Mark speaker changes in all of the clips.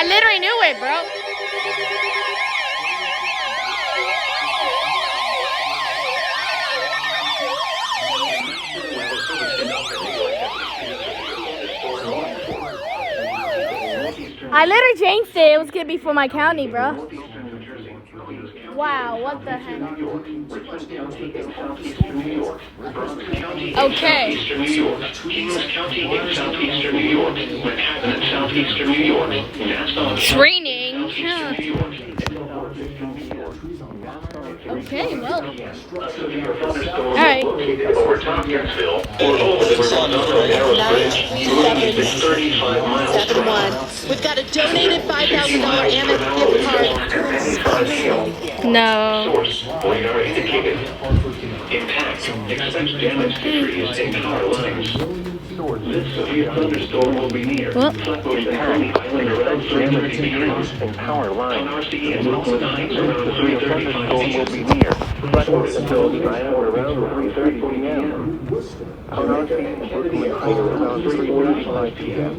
Speaker 1: I literally knew it, bro. I literally changed it. It was gonna be for my county, bro. Wow, what the heck? Okay. Training? Huh. Okay, well. Alright.
Speaker 2: We've got a donated $5,000 Amex gift card.
Speaker 1: No.
Speaker 3: Impact. Expect damage to trees and power lines. This severe thunderstorm will be near. Flatbush and Coney Island around 3:30 p.m.
Speaker 4: and power lines.
Speaker 3: On RCE and Wilson Heights around
Speaker 4: The severe
Speaker 3: 3:35
Speaker 4: thunderstorm will be near. Flatbush and Coney Island around 3:30 p.m. On RCE and Brooklyn Heights around 3:45 p.m.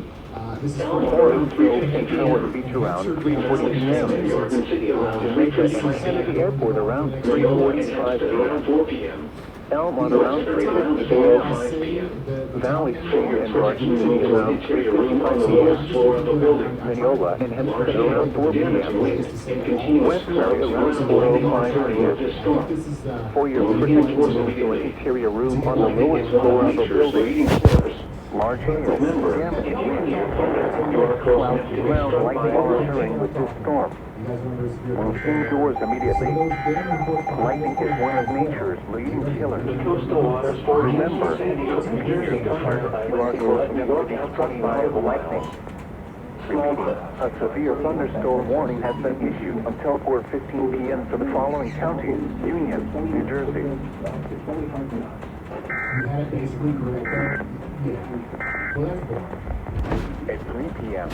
Speaker 4: Forestfield and Howard Beach around 3:40 p.m. Jamaica and Kennedy Airport around 3:45 p.m. Elmont around 3:50 p.m. Valley Street and Garden City around 3:45 p.m. Mineola and Hempstead around 4 p.m. Westbury around 4:05 p.m. For your protection, move to an interior room on the lowest floor of the building. Large hail, damage, ground lightning are occurring with this storm. Move indoors immediately. Lightning is one of nature's leading killers. Remember, you are close enough to be struck by the lightning. Repeating, a severe thunderstorm warning has been issued until 4:15 p.m. for the following counties: Union, New Jersey. At 3 p.m.